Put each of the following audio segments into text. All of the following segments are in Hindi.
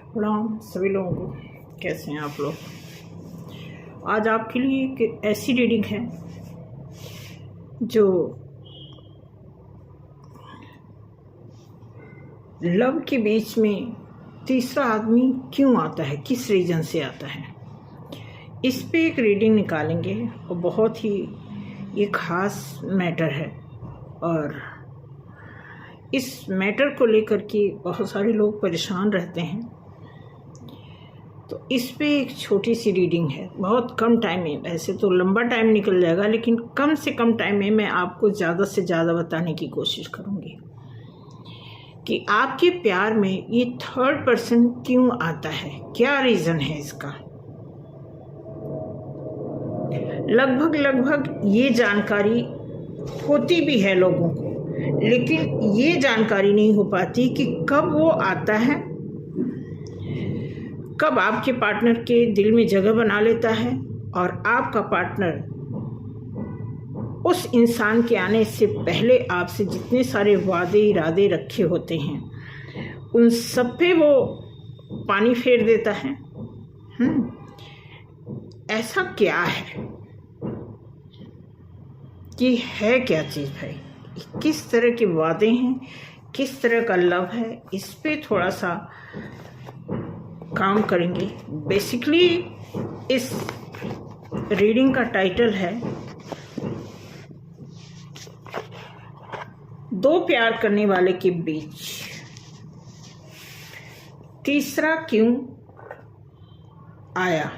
प्रणाम सभी लोगों को। कैसे हैं आप लोग। आज आपके लिए एक ऐसी रीडिंग है जो लव के बीच में तीसरा आदमी क्यों आता है, किस रीजन से आता है, इस पे एक रीडिंग निकालेंगे। और बहुत ही ये खास मैटर है और इस मैटर को लेकर के बहुत सारे लोग परेशान रहते हैं। तो इस पे एक छोटी सी रीडिंग है, बहुत कम टाइम में, वैसे तो लंबा टाइम निकल जाएगा लेकिन कम से कम टाइम में मैं आपको ज़्यादा से ज़्यादा बताने की कोशिश करूँगी कि आपके प्यार में ये थर्ड पर्सन क्यों आता है, क्या रीज़न है इसका। लगभग ये जानकारी होती भी है लोगों को, लेकिन ये जानकारी नहीं हो पाती कि कब वो आता है, कब आपके पार्टनर के दिल में जगह बना लेता है और आपका पार्टनर उस इंसान के आने से पहले आपसे जितने सारे वादे इरादे रखे होते हैं उन सब पे वो पानी फेर देता है। ऐसा क्या है कि है क्या चीज़ भाई, किस तरह के वादे हैं, किस तरह का लव है, इस पे थोड़ा सा काम करेंगे। बेसिकली इस रीडिंग का टाइटल है दो प्यार करने वाले के बीच तीसरा क्यों आया।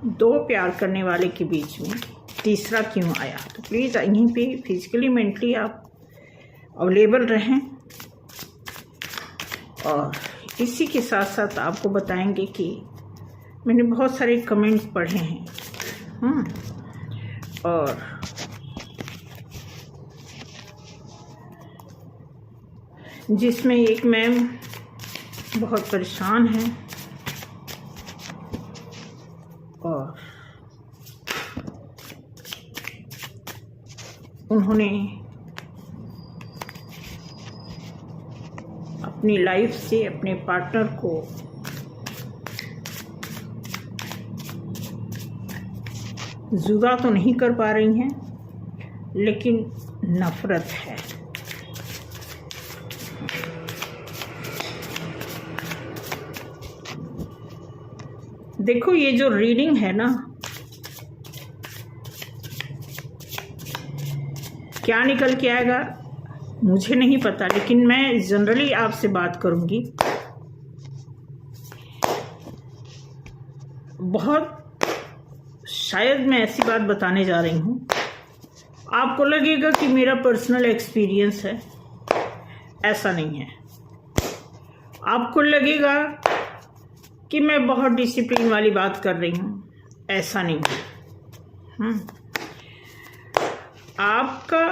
दो प्यार करने वाले के बीच में तीसरा क्यों आया। तो प्लीज़ यहीं पे फिजिकली मेंटली आप अवेलेबल रहें और इसी के साथ साथ आपको बताएंगे कि मैंने बहुत सारे कमेंट्स पढ़े हैं और जिसमें एक मैम बहुत परेशान हैं और उन्होंने अपनी लाइफ से अपने पार्टनर को जुदा तो नहीं कर पा रही हैं, लेकिन नफरत है। देखो ये जो रीडिंग है ना, क्या निकल के आएगा मुझे नहीं पता, लेकिन मैं जनरली आपसे बात करूंगी। बहुत शायद मैं ऐसी बात बताने जा रही हूं, आपको लगेगा कि मेरा पर्सनल एक्सपीरियंस है, ऐसा नहीं है। आपको लगेगा कि मैं बहुत डिसिप्लिन वाली बात कर रही हूं, ऐसा नहीं है। आपका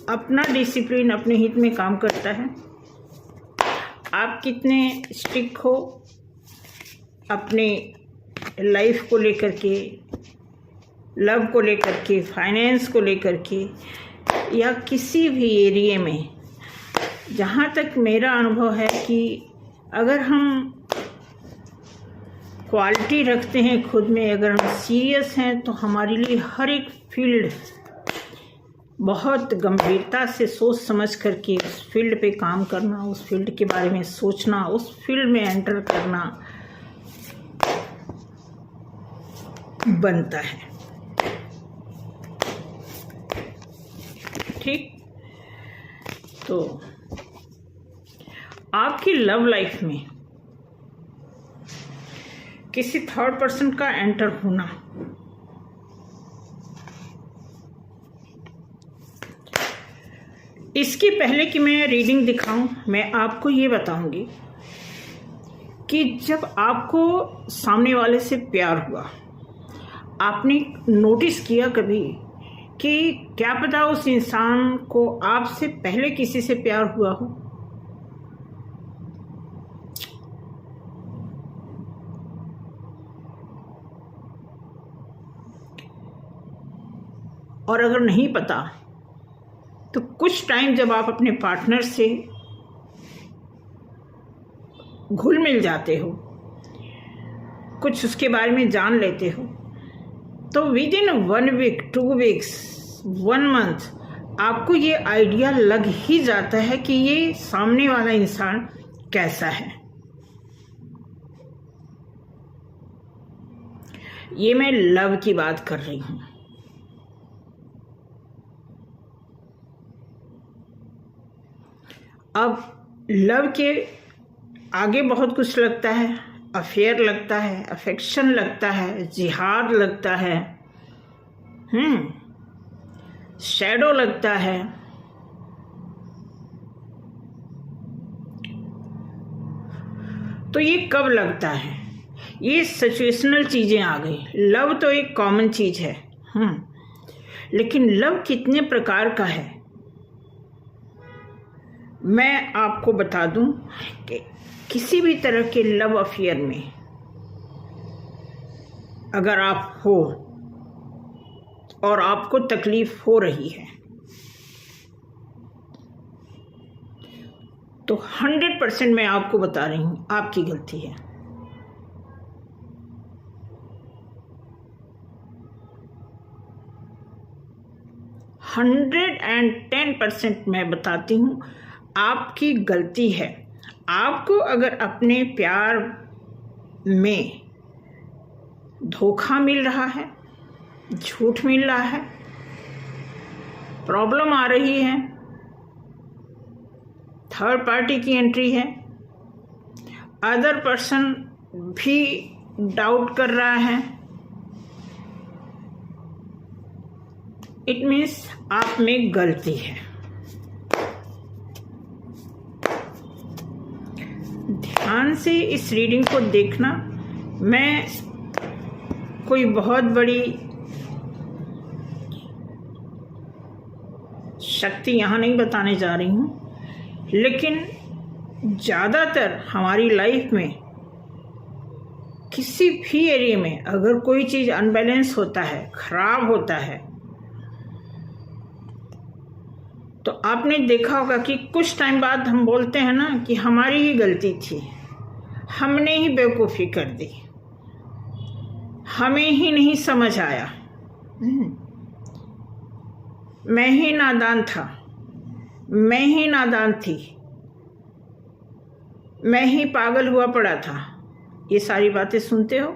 अपना डिसिप्लिन अपने हित में काम करता है। आप कितने स्ट्रिक्ट हो अपने लाइफ को लेकर के, लव को लेकर के, फाइनेंस को लेकर के, या किसी भी एरिया में, जहाँ तक मेरा अनुभव है कि अगर हम क्वालिटी रखते हैं खुद में, अगर हम सीरियस हैं, तो हमारे लिए हर एक फील्ड बहुत गंभीरता से सोच समझ करके उस फील्ड पे काम करना, उस फील्ड के बारे में सोचना, उस फील्ड में एंटर करना बनता है। ठीक, तो आपकी लव लाइफ में किसी थर्ड पर्सन का एंटर होना इसके पहले कि मैं रीडिंग दिखाऊं, मैं आपको ये बताऊंगी कि जब आपको सामने वाले से प्यार हुआ, आपने नोटिस किया कभी कि क्या पता उस इंसान को आपसे पहले किसी से प्यार हुआ हो। और अगर नहीं पता तो कुछ टाइम जब आप अपने पार्टनर से घुल मिल जाते हो, कुछ उसके बारे में जान लेते हो, तो within 1 week, 2 weeks, 1 month आपको ये आइडिया लग ही जाता है कि ये सामने वाला इंसान कैसा है। ये मैं लव की बात कर रही हूं। अब लव के आगे बहुत कुछ लगता है, अफेयर लगता है, अफेक्शन लगता है, जिहाद लगता है, शैडो लगता है। तो ये कब लगता है? ये सिचुएशनल चीजें आ गई। लव तो एक कॉमन चीज है, लेकिन लव कितने प्रकार का है मैं आपको बता दूं कि किसी भी तरह के लव अफेयर में अगर आप हो और आपको तकलीफ हो रही है तो 100% मैं आपको बता रही हूं आपकी गलती है। हंड्रेड एंड 10% मैं बताती हूं आपकी गलती है। आपको अगर अपने प्यार में धोखा मिल रहा है, झूठ मिल रहा है, प्रॉब्लम आ रही है, थर्ड पार्टी की एंट्री है, अदर पर्सन भी डाउट कर रहा है, इट मीन्स आप में गलती है। ध्यान से इस रीडिंग को देखना। मैं कोई बहुत बड़ी शक्ति यहाँ नहीं बताने जा रही हूँ, लेकिन ज़्यादातर हमारी लाइफ में किसी भी एरिया में अगर कोई चीज़ अनबैलेंस होता है, खराब होता है, तो आपने देखा होगा कि कुछ टाइम बाद हम बोलते हैं ना कि हमारी ही गलती थी, हमने ही बेवकूफ़ी कर दी, हमें ही नहीं समझ आया, मैं ही नादान था, मैं ही नादान थी, मैं ही पागल हुआ पड़ा था। ये सारी बातें सुनते हो।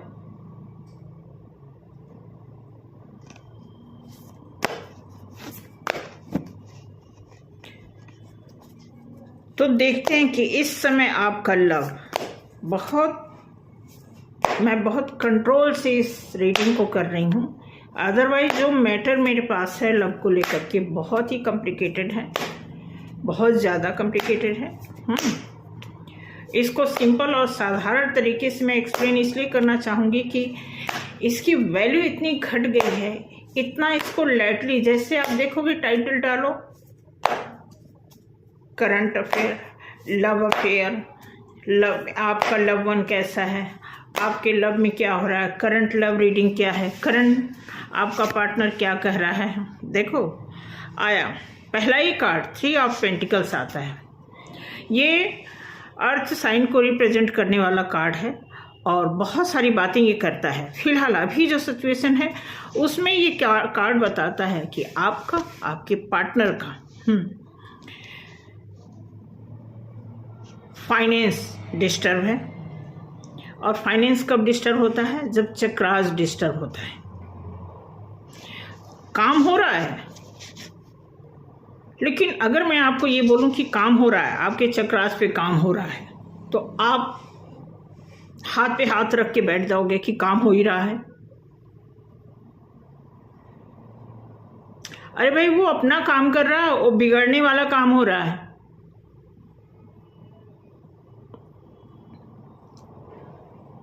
तो देखते हैं कि इस समय आपका लव मैं बहुत कंट्रोल से इस रीडिंग को कर रही हूँ। अदरवाइज जो मैटर मेरे पास है लव को लेकर के बहुत ही कॉम्प्लिकेटेड है, बहुत ज़्यादा कॉम्प्लिकेटेड है। इसको सिंपल और साधारण तरीके से मैं एक्सप्लेन इसलिए करना चाहूँगी कि इसकी वैल्यू इतनी घट गई है, इतना इसको लाइटली, जैसे आप देखोगे टाइटल डालो current affair, love affair, love, आपका लव वन कैसा है, आपके लव में क्या हो रहा है, करंट लव रीडिंग क्या है, करंट आपका पार्टनर क्या कह रहा है। देखो आया पहला ही कार्ड 3 ऑफ पेंटिकल्स आता है। ये अर्थ साइन को रिप्रेजेंट करने वाला कार्ड है और बहुत सारी बातें ये करता है। फिलहाल अभी जो सिचुएशन है उसमें ये कार्ड बताता है कि आपका, आपके पार्टनर का फाइनेंस डिस्टर्ब है। और फाइनेंस कब डिस्टर्ब होता है? जब चक्रास डिस्टर्ब होता है। काम हो रहा है, लेकिन अगर मैं आपको ये बोलूं कि काम हो रहा है, आपके चक्रास पे काम हो रहा है, तो आप हाथ पे हाथ रख के बैठ जाओगे कि काम हो ही रहा है। अरे भाई वो अपना काम कर रहा है, वो बिगड़ने वाला काम हो रहा है।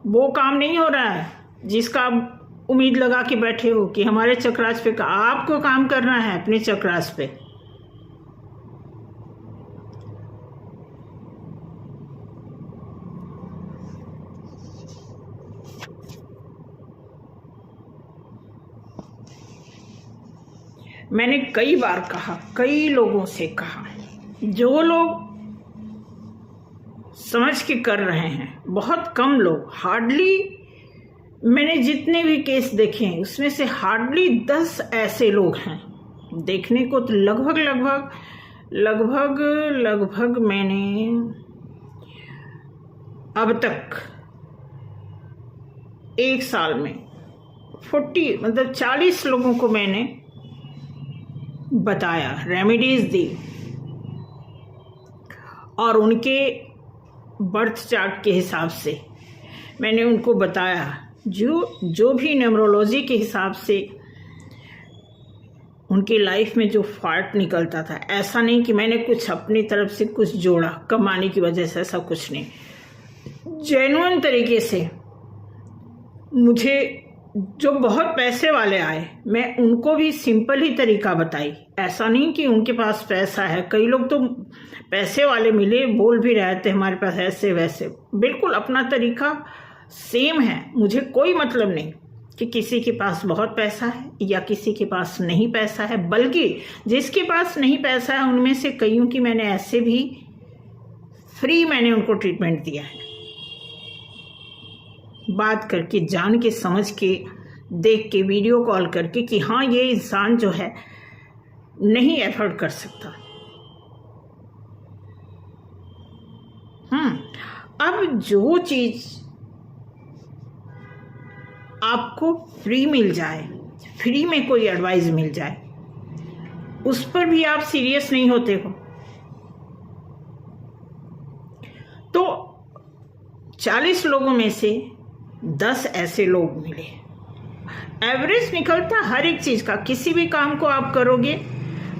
वो काम नहीं हो रहा है जिसका आप उम्मीद लगा के बैठे हो कि हमारे चक्रास पे आपको काम करना है, अपने चक्रास पे। मैंने कई बार कहा, कई लोगों से कहा, जो लोग समझ के कर रहे हैं, बहुत कम लोग। हार्डली मैंने जितने भी केस देखे हैं उसमें से हार्डली 10 ऐसे लोग हैं। देखने को तो लगभग मैंने अब तक 1 साल में 40 लोगों को मैंने बताया, रेमेडीज दी, और उनके बर्थ चार्ट के हिसाब से मैंने उनको बताया, जो भी न्यूमरोलॉजी के हिसाब से उनकी लाइफ में जो फॉल्ट निकलता था। ऐसा नहीं कि मैंने कुछ अपनी तरफ से कुछ जोड़ा कमाने की वजह से, ऐसा कुछ नहीं। जेन्युइन तरीके से मुझे जो बहुत पैसे वाले आए, मैं उनको भी सिंपल ही तरीका बताई। ऐसा नहीं कि उनके पास पैसा है, कई लोग तो पैसे वाले मिले, बोल भी रहे थे हमारे पास ऐसे वैसे। बिल्कुल अपना तरीका सेम है, मुझे कोई मतलब नहीं कि किसी के पास बहुत पैसा है या किसी के पास नहीं पैसा है। बल्कि जिसके पास नहीं पैसा है उनमें से कईयों की मैंने ऐसे भी फ्री मैंने उनको ट्रीटमेंट दिया है, बात करके, जान के, समझ के, देख के, वीडियो कॉल करके कि हाँ ये इंसान जो है नहीं एफर्ट कर सकता। अब जो चीज आपको फ्री मिल जाए, फ्री में कोई एडवाइस मिल जाए, उस पर भी आप सीरियस नहीं होते हो। तो 40 लोगों में से 10 ऐसे लोग मिले। एवरेज निकलता हर एक चीज का, किसी भी काम को आप करोगे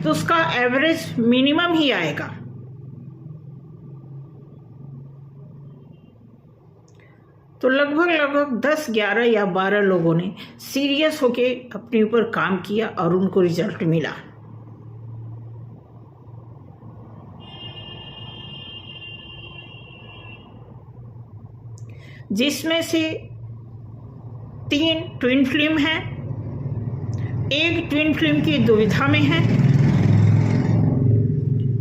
तो उसका एवरेज मिनिमम ही आएगा। तो लगभग 10, 11 या 12 लोगों ने सीरियस होके अपने ऊपर काम किया और उनको रिजल्ट मिला। जिसमें से 3 ट्विन फ्लेम हैं, 1 ट्विन फ्लेम की दुविधा में है,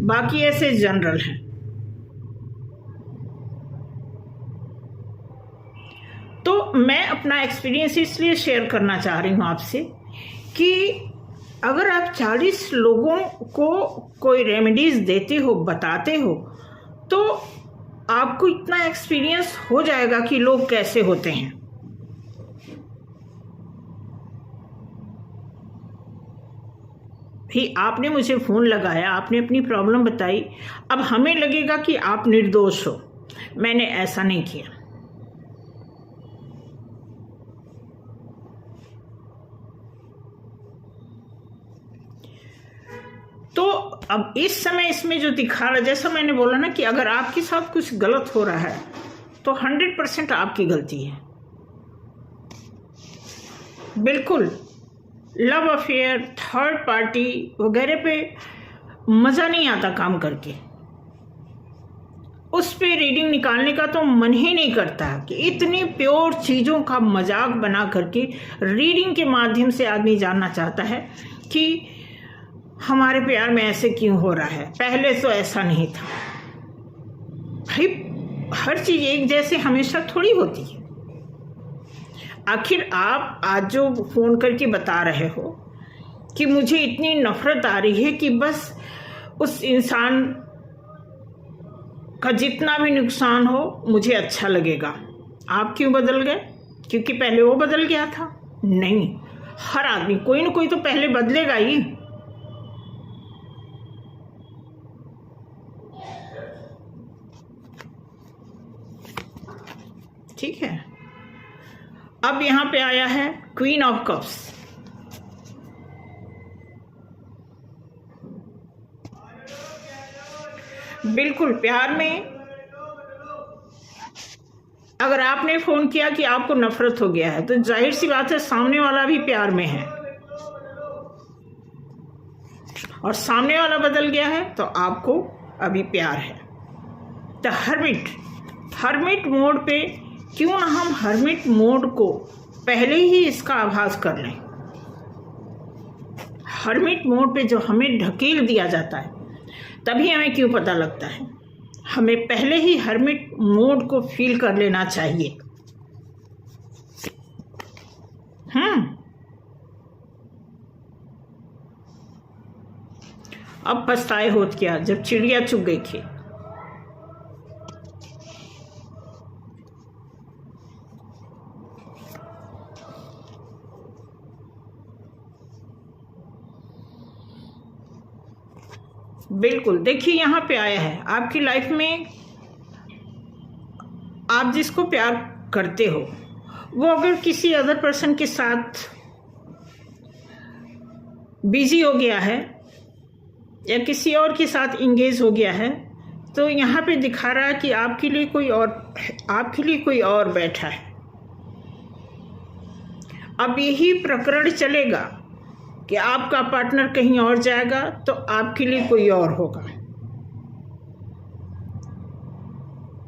बाकी ऐसे जनरल हैं। तो मैं अपना एक्सपीरियंस इसलिए शेयर करना चाह रही हूँ आपसे कि अगर आप 40 लोगों को कोई रेमेडीज देते हो, बताते हो, तो आपको इतना एक्सपीरियंस हो जाएगा कि लोग कैसे होते हैं। भी आपने मुझे फ़ोन लगाया, आपने अपनी प्रॉब्लम बताई, अब हमें लगेगा कि आप निर्दोष हो। मैंने ऐसा नहीं किया। तो अब इस समय इसमें जो दिखा रहा है, जैसा मैंने बोला ना कि अगर आपके साथ कुछ गलत हो रहा है तो 100% आपकी गलती है। बिल्कुल लव अफेयर, थर्ड पार्टी वगैरह पे मज़ा नहीं आता काम करके। उस पे रीडिंग निकालने का तो मन ही नहीं करता कि इतनी प्योर चीज़ों का मजाक बना करके रीडिंग के माध्यम से आदमी जानना चाहता है कि हमारे प्यार में ऐसे क्यों हो रहा है, पहले तो ऐसा नहीं था। भाई हर चीज़ एक जैसे हमेशा थोड़ी होती है। आखिर आप आज जो फ़ोन करके बता रहे हो कि मुझे इतनी नफ़रत आ रही है कि बस उस इंसान का जितना भी नुकसान हो मुझे अच्छा लगेगा, आप क्यों बदल गए? क्योंकि पहले वो बदल गया था? नहीं, हर आदमी कोई ना कोई तो पहले बदलेगा ही। ठीक है, अब यहां पे आया है क्वीन ऑफ कप्स। बिल्कुल प्यार में अगर आपने फोन किया कि आपको नफरत हो गया है तो जाहिर सी बात है सामने वाला भी प्यार में है, और सामने वाला बदल गया है तो आपको अभी प्यार है। तो हर्मिट मोड पे क्यों ना हम हर्मिट मोड को पहले ही इसका आभास कर लें। हर्मिट मोड पे जो हमें ढकेल दिया जाता है तभी हमें क्यों पता लगता है हमें पहले ही हर्मिट मोड को फील कर लेना चाहिए। अब पछताए होत क्या जब चिड़िया चुग गई खेत। बिल्कुल, देखिए यहाँ पे आया है आपकी लाइफ में, आप जिसको प्यार करते हो वो अगर किसी अदर पर्सन के साथ बिजी हो गया है या किसी और के साथ इंगेज हो गया है, तो यहाँ पे दिखा रहा है कि आपके लिए कोई और बैठा है। अब यही प्रकरण चलेगा कि आपका पार्टनर कहीं और जाएगा तो आपके लिए कोई और होगा,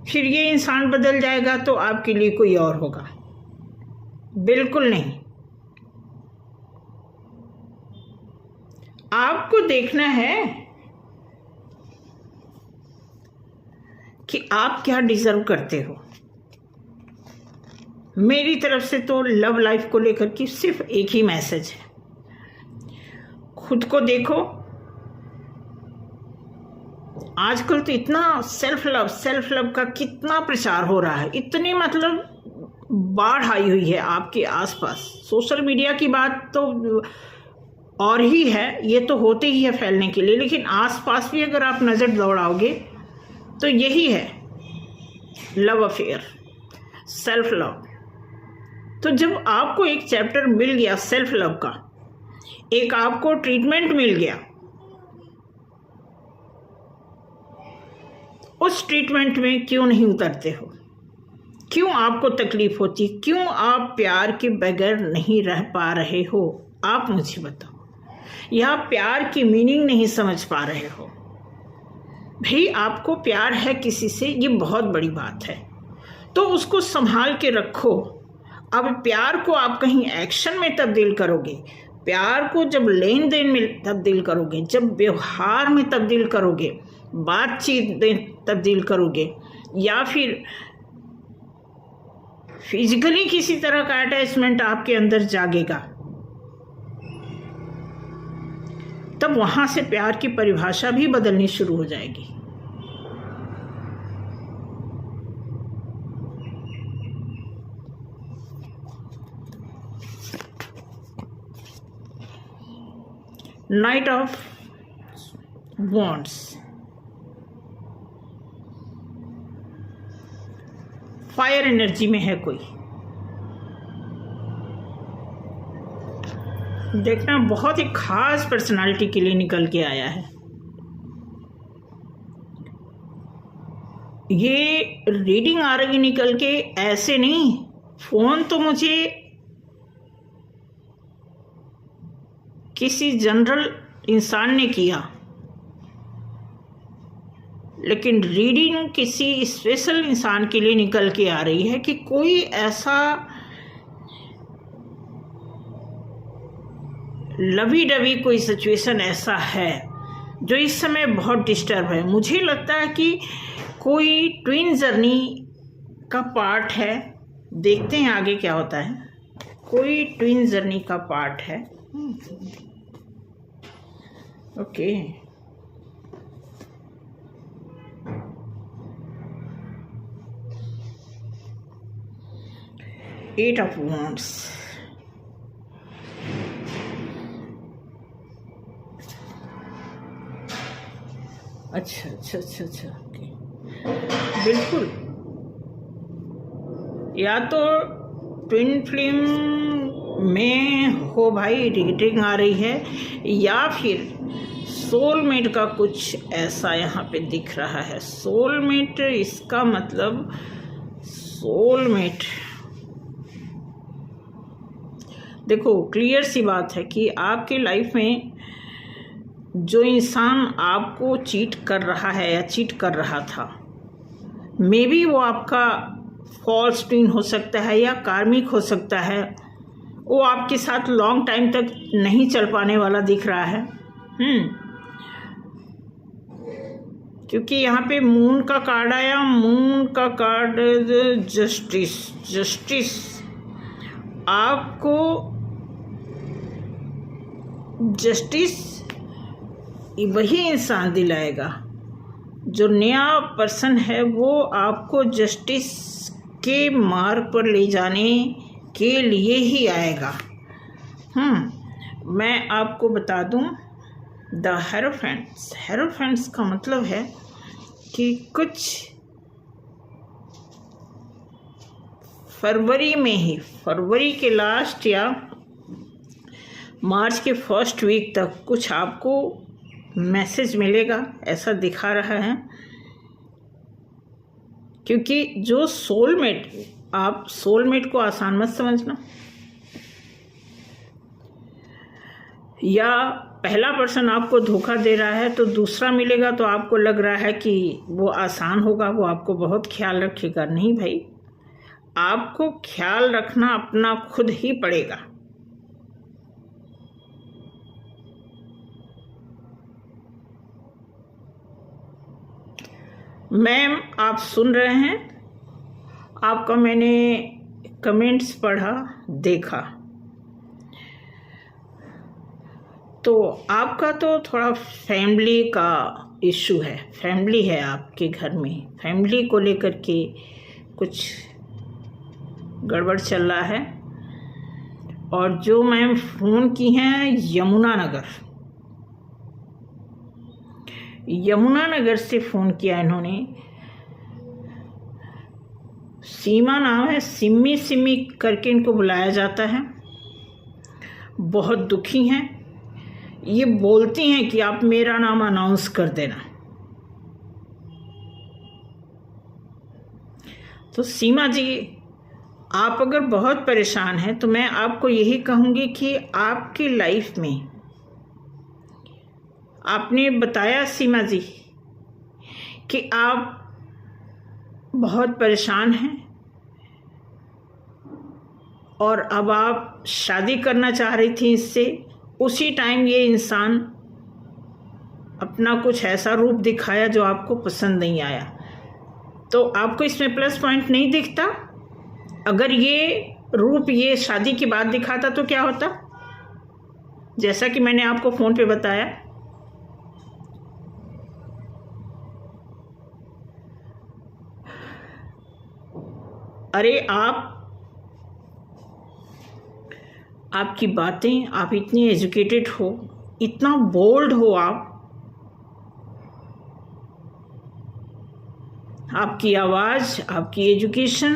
फिर ये इंसान बदल जाएगा तो आपके लिए कोई और होगा। बिल्कुल नहीं, आपको देखना है कि आप क्या डिजर्व करते हो। मेरी तरफ से तो लव लाइफ को लेकर के सिर्फ एक ही मैसेज है, खुद को देखो। आजकल तो इतना सेल्फ लव का कितना प्रचार हो रहा है, इतनी मतलब बाढ़ आई हुई है आपके आसपास। सोशल मीडिया की बात तो और ही है, ये तो होते ही है फैलने के लिए, लेकिन आसपास भी अगर आप नज़र दौड़ाओगे तो यही है लव अफेयर, सेल्फ लव। तो जब आपको एक चैप्टर मिल गया सेल्फ लव का, एक आपको ट्रीटमेंट मिल गया, उस ट्रीटमेंट में क्यों नहीं उतरते हो? क्यों आपको तकलीफ होती? क्यों आप प्यार के बगैर नहीं रह पा रहे हो? आप मुझे बताओ, या प्यार की मीनिंग नहीं समझ पा रहे हो? भाई आपको प्यार है किसी से, ये बहुत बड़ी बात है, तो उसको संभाल के रखो। अब प्यार को आप कहीं एक्शन में तब्दील करोगे, प्यार को जब लेन देन में तब्दील करोगे, जब व्यवहार में तब्दील करोगे, बातचीत में तब्दील करोगे, या फिर फिजिकली किसी तरह का अटैचमेंट आपके अंदर जागेगा, तब वहां से प्यार की परिभाषा भी बदलनी शुरू हो जाएगी। Night of wands, fire energy में है कोई, देखना बहुत ही खास पर्सनालिटी के लिए निकल के आया है। ये रीडिंग आ रही निकल के, ऐसे नहीं। फोन तो मुझे किसी जनरल इंसान ने किया, लेकिन रीडिंग किसी स्पेशल इंसान के लिए निकल के आ रही है कि कोई ऐसा लवी डवी कोई सिचुएशन ऐसा है जो इस समय बहुत डिस्टर्ब है। मुझे लगता है कि कोई ट्विन जर्नी का पार्ट है, देखते हैं आगे क्या होता है। कोई ट्विन जर्नी का पार्ट है। ओके, एट ऑफ वॉन्ड्स, अच्छा, ओके, बिल्कुल। या तो ट्विन फ्लेम में हो भाई, रीडिंग आ रही है, या फिर सोलमेट का कुछ ऐसा यहाँ पे दिख रहा है। सोलमेट, इसका मतलब सोलमेट, देखो क्लियर सी बात है कि आपकी लाइफ में जो इंसान आपको चीट कर रहा है या चीट कर रहा था, मे बी वो आपका फॉल्स ट्विन हो सकता है या कार्मिक हो सकता है। वो आपके साथ लॉन्ग टाइम तक नहीं चल पाने वाला दिख रहा है। क्योंकि यहाँ पे मून का कार्ड आया। मून का कार्ड जस्टिस। जस्टिस आपको जस्टिस वही इंसान दिलाएगा, जो नया पर्सन है वो आपको जस्टिस के मार्ग पर ले जाने के लिए ही आएगा। मैं आपको बता दूं, द हेरोफेंट्स। हेरोफेंट्स का मतलब है कि कुछ फरवरी में ही, फरवरी के लास्ट या मार्च के फर्स्ट वीक तक कुछ आपको मैसेज मिलेगा, ऐसा दिखा रहा है। क्योंकि जो सोलमेट, आप सोलमेट को आसान मत समझना, या पहला पर्सन आपको धोखा दे रहा है तो दूसरा मिलेगा तो आपको लग रहा है कि वो आसान होगा, वो आपको बहुत ख्याल रखेगा। नहीं भाई, आपको ख्याल रखना अपना खुद ही पड़ेगा। मैम आप सुन रहे हैं, आपका मैंने कमेंट्स पढ़ा, देखा, तो आपका तो थोड़ा फैमिली का इशू है। फैमिली है आपके घर में, फैमिली को लेकर के कुछ गड़बड़ चल रहा है। और जो मैम फ़ोन की हैं यमुनानगर, यमुनानगर से फ़ोन किया इन्होंने। सीमा नाम है, सिम्मी सिम्मी करके इनको बुलाया जाता है। बहुत दुखी हैं, ये बोलती हैं कि आप मेरा नाम अनाउंस कर देना। तो सीमा जी, आप अगर बहुत परेशान हैं तो मैं आपको यही कहूँगी कि आपकी लाइफ में, आपने बताया सीमा जी कि आप बहुत परेशान हैं और अब आप शादी करना चाह रही थी इससे। उसी टाइम ये इंसान अपना कुछ ऐसा रूप दिखाया जो आपको पसंद नहीं आया। तो आपको इसमें प्लस पॉइंट नहीं दिखता? अगर ये रूप ये शादी के बाद दिखाता तो क्या होता? जैसा कि मैंने आपको फ़ोन पे बताया, अरे आपकी बातें, आप इतनी एजुकेटेड हो, इतना बोल्ड हो, आपकी आवाज़, आपकी एजुकेशन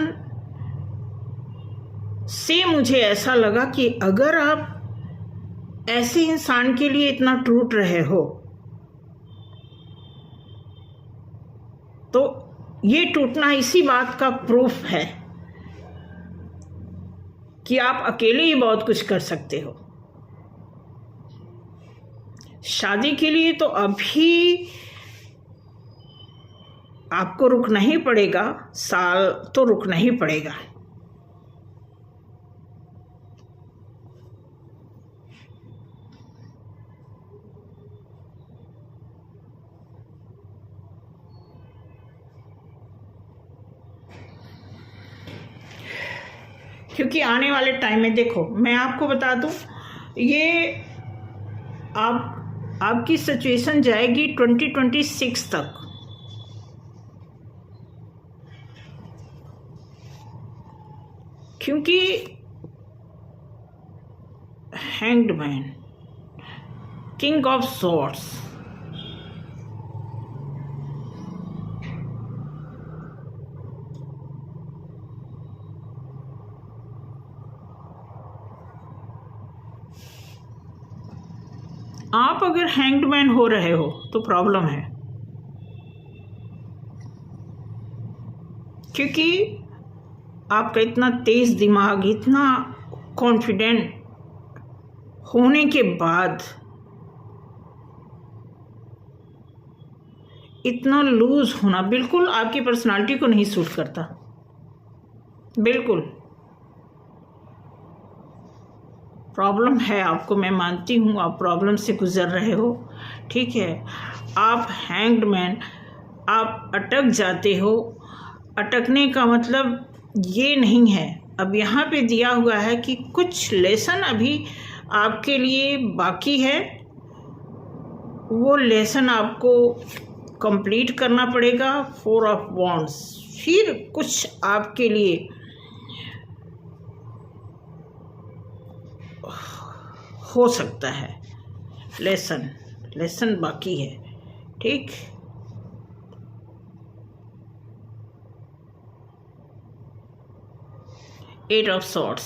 से मुझे ऐसा लगा कि अगर आप ऐसे इंसान के लिए इतना टूट रहे हो तो ये टूटना इसी बात का प्रूफ है कि आप अकेले ही बहुत कुछ कर सकते हो। शादी के लिए तो अभी आपको रुकना ही पड़ेगा, साल तो रुकना ही पड़ेगा। क्योंकि आने वाले टाइम में देखो, मैं आपको बता दूं, ये आपकी सिचुएशन जाएगी 2026 तक। क्योंकि hanged man, king of swords, आप अगर हैंग्ड मैन हो रहे हो तो प्रॉब्लम है। क्योंकि आपका इतना तेज दिमाग, इतना कॉन्फिडेंट होने के बाद इतना लूज होना बिल्कुल आपकी पर्सनालिटी को नहीं सूट करता। बिल्कुल प्रॉब्लम है आपको, मैं मानती हूँ आप प्रॉब्लम से गुजर रहे हो, ठीक है। आप हैंग्ड मैन, आप अटक जाते हो। अटकने का मतलब ये नहीं है। अब यहाँ पे दिया हुआ है कि कुछ लेसन अभी आपके लिए बाकी है, वो लेसन आपको कंप्लीट करना पड़ेगा। 4 ऑफ वॉन्ड्स, फिर कुछ आपके लिए हो सकता है। लेसन बाकी है, ठीक। एट ऑफ सॉर्ड्स,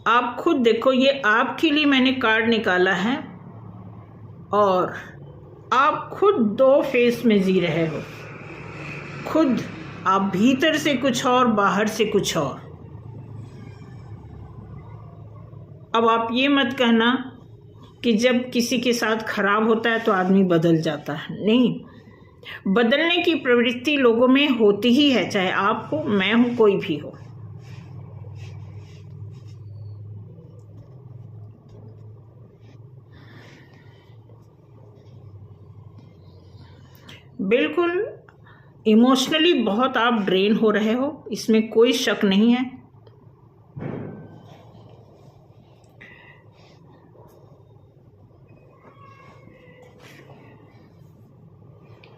आप खुद देखो, ये आपके लिए मैंने कार्ड निकाला है और आप खुद 2 फेस में जी रहे हो। खुद आप भीतर से कुछ और, बाहर से कुछ और। अब आप ये मत कहना कि जब किसी के साथ खराब होता है तो आदमी बदल जाता है। नहीं, बदलने की प्रवृत्ति लोगों में होती ही है, चाहे आप हो, मैं हूं, कोई भी हो। बिल्कुल इमोशनली बहुत आप ड्रेन हो रहे हो, इसमें कोई शक नहीं है।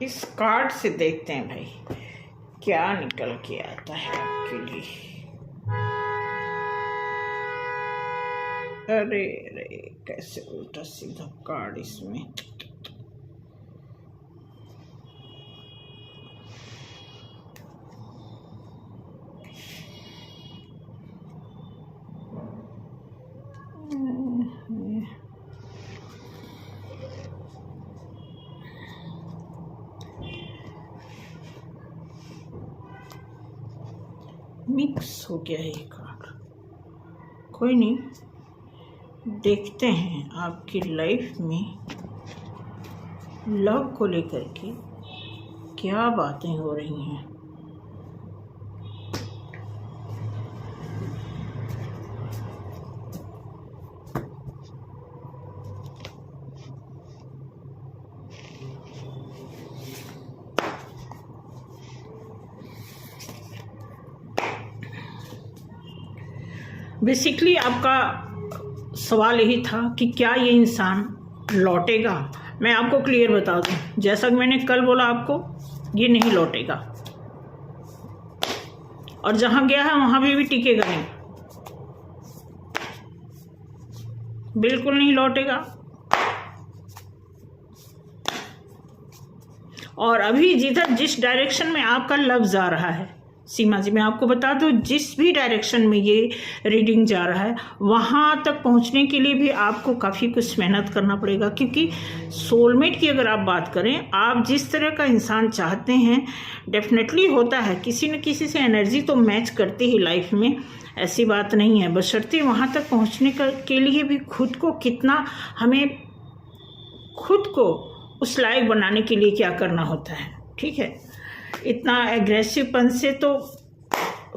इस कार्ड से देखते हैं भाई क्या निकल के आता है आपके लिए। अरे अरे, कैसे उल्टा सीधा कार्ड इसमें। मिक्स हो गया ये कार्ड, कोई नहीं। देखते हैं आपकी लाइफ में लव को लेकर के क्या बातें हो रही हैं। बेसिकली आपका सवाल यही था कि क्या ये इंसान लौटेगा। मैं आपको क्लियर बता दूं, जैसा कि मैंने कल बोला आपको, ये नहीं लौटेगा और जहां गया है वहां भी टिकेगा नहीं, बिल्कुल नहीं लौटेगा। और अभी जिस डायरेक्शन में आपका लव जा रहा है, सीमा जी मैं आपको बता दूं, जिस भी डायरेक्शन में ये रीडिंग जा रहा है वहाँ तक पहुँचने के लिए भी आपको काफ़ी कुछ मेहनत करना पड़ेगा। क्योंकि सोलमेट की अगर आप बात करें, आप जिस तरह का इंसान चाहते हैं डेफिनेटली होता है, किसी न किसी से एनर्जी तो मैच करती ही लाइफ में, ऐसी बात नहीं है। बशर्ते वहाँ तक पहुँचने के लिए भी खुद को कितना, हमें खुद को उस लायक बनाने के लिए क्या करना होता है, ठीक है। इतना एग्रेसिवपन से तो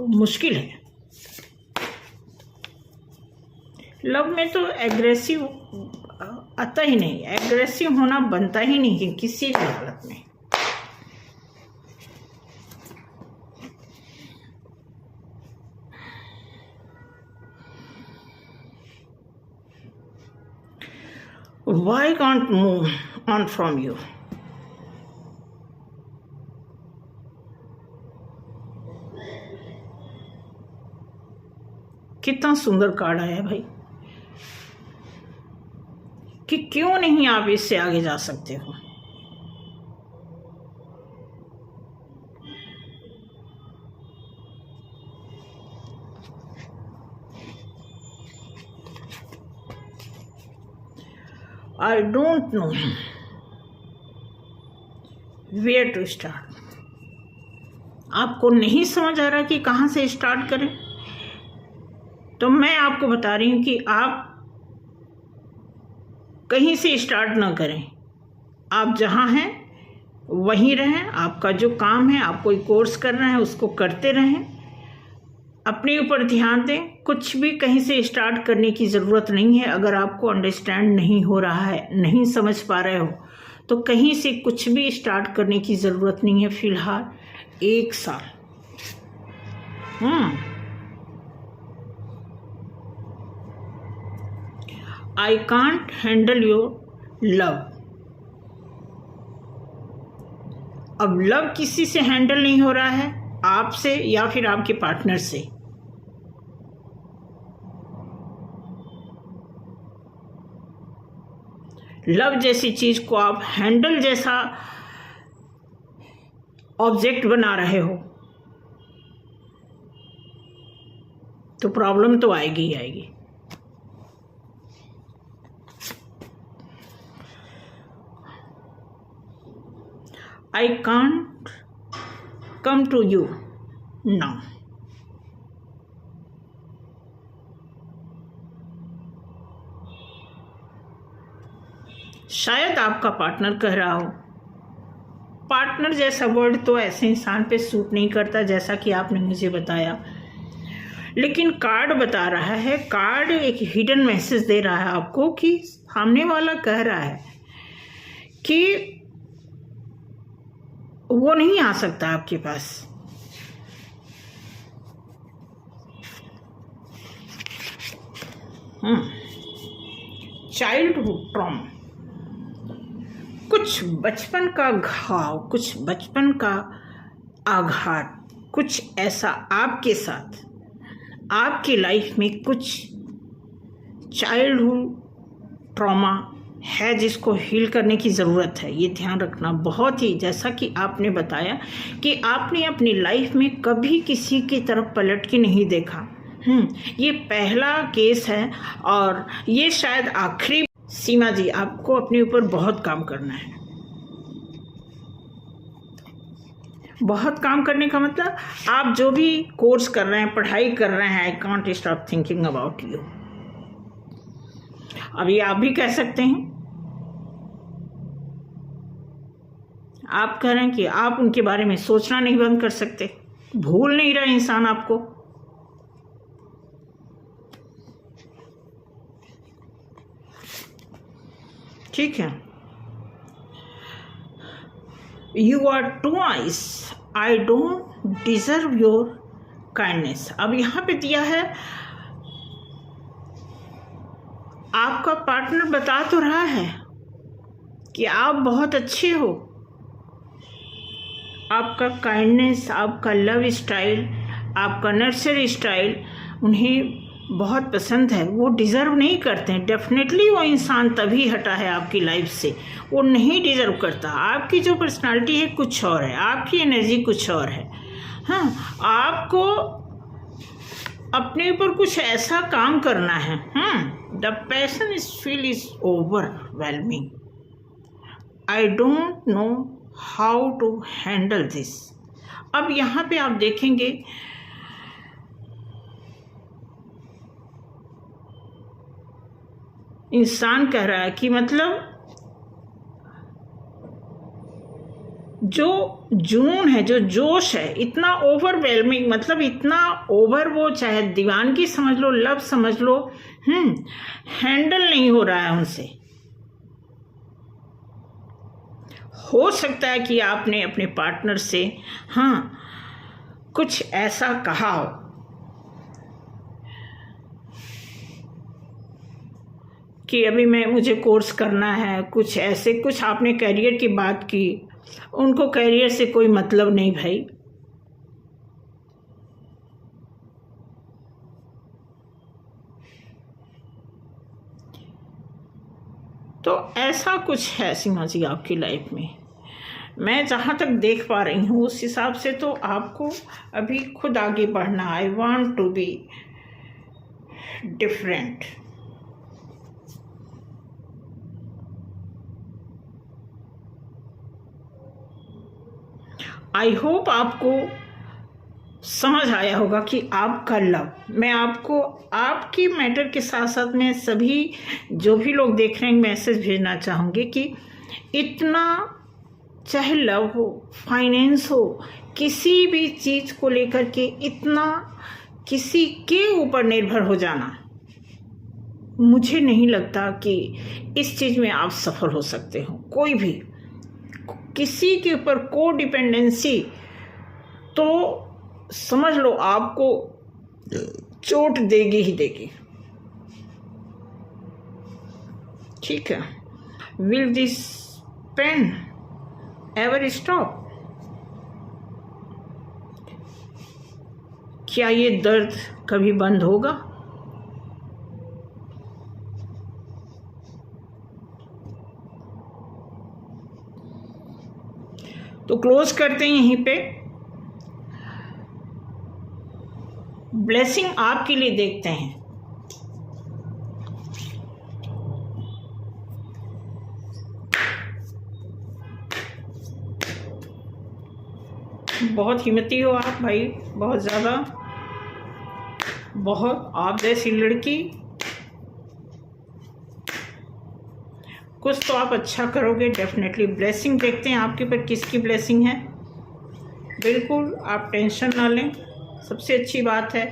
मुश्किल है। लव में तो एग्रेसिव आता ही नहीं, एग्रेसिव होना बनता ही नहीं है किसी भी हालत में। Why can't move on from you? कितना सुंदर कार्ड आया भाई, कि क्यों नहीं आप इससे आगे जा सकते हो। I don't know where to start. आपको नहीं समझ आ रहा कि कहाँ से स्टार्ट करें, तो मैं आपको बता रही हूँ कि आप कहीं से स्टार्ट ना करें। आप जहाँ हैं वहीं रहें। आपका जो काम है, आप कोई कोर्स कर रहे हैं उसको करते रहें, अपने ऊपर ध्यान दें। कुछ भी कहीं से स्टार्ट करने की ज़रूरत नहीं है। अगर आपको अंडरस्टैंड नहीं हो रहा है, नहीं समझ पा रहे हो, तो कहीं से कुछ भी स्टार्ट करने की ज़रूरत नहीं है फिलहाल 1 साल। I can't handle your love. अब लव किसी से हैंडल नहीं हो रहा है, आपसे या फिर आपके पार्टनर से। लव जैसी चीज को आप हैंडल जैसा ऑब्जेक्ट बना रहे हो तो प्रॉब्लम तो आएगी ही आएगी। I can't come to you now. शायद आपका पार्टनर कह रहा हो। पार्टनर जैसा वर्ड तो ऐसे इंसान पे सूट नहीं करता जैसा कि आपने मुझे बताया, लेकिन कार्ड बता रहा है, कार्ड एक हिडन मैसेज दे रहा है आपको कि सामने वाला कह रहा है कि वो नहीं आ सकता आपके पास। चाइल्डहुड ट्रॉमा, कुछ बचपन का घाव, कुछ बचपन का आघात, कुछ ऐसा आपके साथ, आपकी लाइफ में कुछ चाइल्डहुड ट्रॉमा है जिसको हील करने की ज़रूरत है। ये ध्यान रखना बहुत ही, जैसा कि आपने बताया कि आपने अपनी लाइफ में कभी किसी की तरफ पलट के नहीं देखा। ये पहला केस है और ये शायद आखिरी। सीमा जी, आपको अपने ऊपर बहुत काम करना है। बहुत काम करने का मतलब आप जो भी कोर्स कर रहे हैं, पढ़ाई कर रहे हैं, I can't stop thinking about you. अभी आप भी कह सकते हैं, आप कह रहे हैं कि आप उनके बारे में सोचना नहीं बंद कर सकते। भूल नहीं रहा इंसान आपको। ठीक है। You are too nice, I don't deserve your kindness. अब यहां पे दिया है, आपका पार्टनर बता तो रहा है कि आप बहुत अच्छे हो, आपका काइंडनेस, आपका लव स्टाइल, आपका नर्सरी स्टाइल उन्हें बहुत पसंद है। वो डिज़र्व नहीं करते हैं। डेफिनेटली वो इंसान तभी हटा है आपकी लाइफ से, वो नहीं डिज़र्व करता। आपकी जो पर्सनालिटी है कुछ और है, आपकी एनर्जी कुछ और है। हाँ, आपको अपने ऊपर कुछ ऐसा काम करना है। The passion is feel is overwhelming, I don't know how to handle this. अब यहाँ पे आप देखेंगे इंसान कह रहा है कि मतलब जो जुनून है, जो जोश है, इतना ओवरवेलमिंग, मतलब इतना ओवर, वो चाहे दीवानगी समझ लो, लव समझ लो, हैंडल नहीं हो रहा है उनसे। हो सकता है कि आपने अपने पार्टनर से कुछ ऐसा कहा हो कि अभी मुझे कोर्स करना है, कुछ ऐसे, कुछ आपने करियर की बात की, उनको करियर से कोई मतलब नहीं भाई। तो ऐसा कुछ है सीमा जी आपकी लाइफ में। मैं जहाँ तक देख पा रही हूँ उस हिसाब से तो आपको अभी खुद आगे बढ़ना। I want to be different. I hope आपको समझ आया होगा कि आपका लव, मैं आपको आपकी मैटर के साथ साथ में सभी जो भी लोग देख रहे हैं मैसेज भेजना चाहूँगी कि इतना, चाहे लव हो, फाइनेंस हो, किसी भी चीज़ को लेकर के इतना किसी के ऊपर निर्भर हो जाना, मुझे नहीं लगता कि इस चीज़ में आप सफल हो सकते हो। कोई भी किसी के ऊपर को डिपेंडेंसी, तो समझ लो आपको चोट देगी ही देगी। ठीक है। Will this pain ever stop? क्या ये दर्द कभी बंद होगा? तो क्लोज करते हैं यहीं पे। ब्लेसिंग आपके लिए देखते हैं। बहुत हिम्मती हो आप भाई, बहुत ज़्यादा, बहुत। आप जैसी लड़की, कुछ तो आप अच्छा करोगे डेफिनेटली। ब्लेसिंग देखते हैं आपके ऊपर किसकी ब्लेसिंग है। बिल्कुल आप टेंशन ना लें। सबसे अच्छी बात है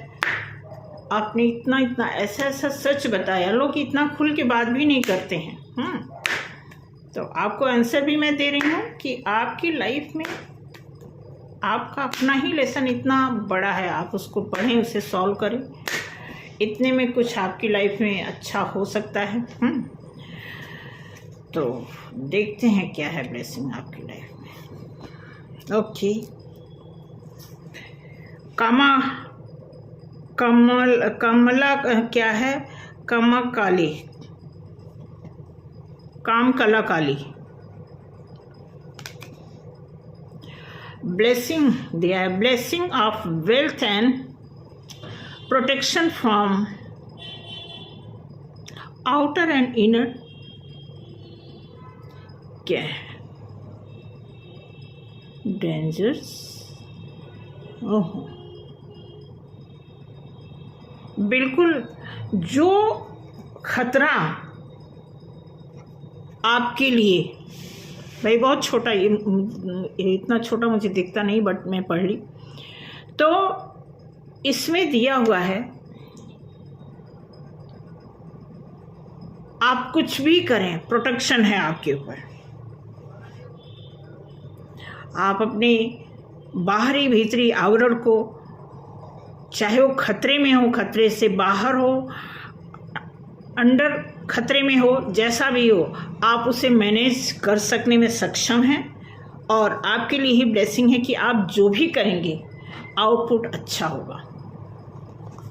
आपने इतना इतना ऐसा ऐसा सच बताया। लोग इतना खुल के बात भी नहीं करते हैं। तो आपको आंसर भी मैं दे रही हूँ कि आपकी लाइफ में आपका अपना ही लेसन इतना बड़ा है, आप उसको पढ़ें, उसे सॉल्व करें। इतने में कुछ आपकी लाइफ में अच्छा हो सकता है। तो देखते हैं क्या है ब्लेसिंग आपकी लाइफ में। ओके। कमला क्या है? कामकला काली। ब्लेसिंग दिया है, blessing of wealth and protection from outer and inner. क्या है? डेंजर्स। ओहो, बिल्कुल। जो खतरा आपके लिए, भाई बहुत छोटा, ये इतना छोटा मुझे दिखता नहीं, बट मैं पढ़ ली तो इसमें दिया हुआ है आप कुछ भी करें, प्रोटेक्शन है आपके ऊपर। आप अपने बाहरी भीतरी आवरण को, चाहे वो खतरे में हो, खतरे से बाहर हो, अंडर खतरे में हो, जैसा भी हो, आप उसे मैनेज कर सकने में सक्षम हैं। और आपके लिए ही ब्लेसिंग है कि आप जो भी करेंगे आउटपुट अच्छा होगा।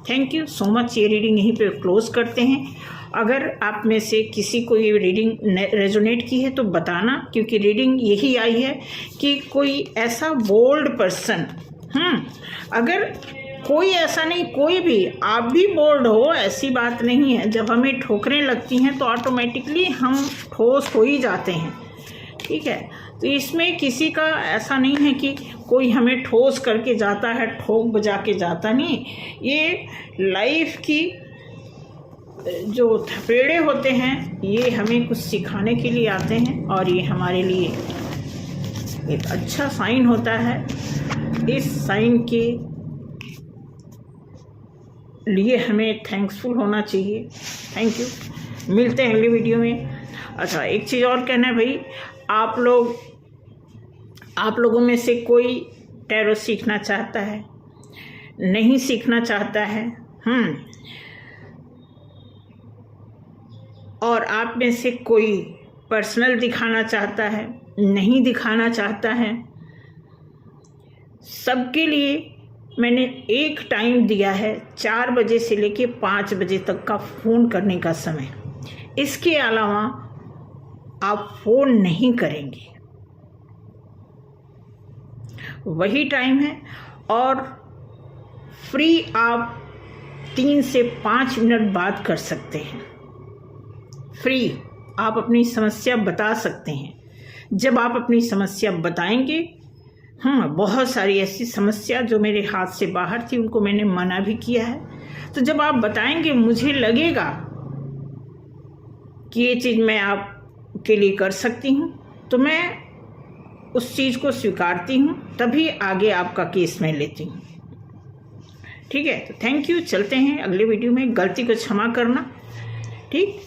Thank you so much. ये रीडिंग यहीं पे क्लोज करते हैं। अगर आप में से किसी को ये रीडिंग रेजोनेट की है तो बताना, क्योंकि रीडिंग यही आई है कि कोई ऐसा बोल्ड पर्सन, अगर कोई ऐसा नहीं, कोई भी, आप भी बोल्ड हो, ऐसी बात नहीं है। जब हमें ठोकरें लगती हैं तो ऑटोमेटिकली हम ठोस हो ही जाते हैं। ठीक है। तो इसमें किसी का ऐसा नहीं है कि कोई हमें ठोस करके जाता है, ठोक बजा के जाता नहीं। ये लाइफ की जो थपेड़े होते हैं, ये हमें कुछ सिखाने के लिए आते हैं, और ये हमारे लिए एक अच्छा साइन होता है। इस साइन के लिए हमें थैंक्सफुल होना चाहिए। Thank you. मिलते हैं अगली वीडियो में। अच्छा, एक चीज़ और कहना है भाई, आप लोगों में से कोई टैरो सीखना चाहता है, नहीं सीखना चाहता है, और आप में से कोई पर्सनल दिखाना चाहता है, नहीं दिखाना चाहता है, सबके लिए मैंने एक टाइम दिया है, 4 बजे से लेके 5 बजे तक का फ़ोन करने का समय। इसके अलावा आप फ़ोन नहीं करेंगे, वही टाइम है। और फ्री आप 3 से 5 मिनट बात कर सकते हैं। फ्री आप अपनी समस्या बता सकते हैं। जब आप अपनी समस्या बताएंगे, बहुत सारी ऐसी समस्या जो मेरे हाथ से बाहर थी उनको मैंने मना भी किया है। तो जब आप बताएंगे, मुझे लगेगा कि ये चीज़ मैं आपके लिए कर सकती हूँ, तो मैं उस चीज़ को स्वीकारती हूँ, तभी आगे आपका केस मैं लेती हूँ। ठीक है। तो थैंक यू। चलते हैं अगले वीडियो में। गलती को क्षमा करना। ठीक।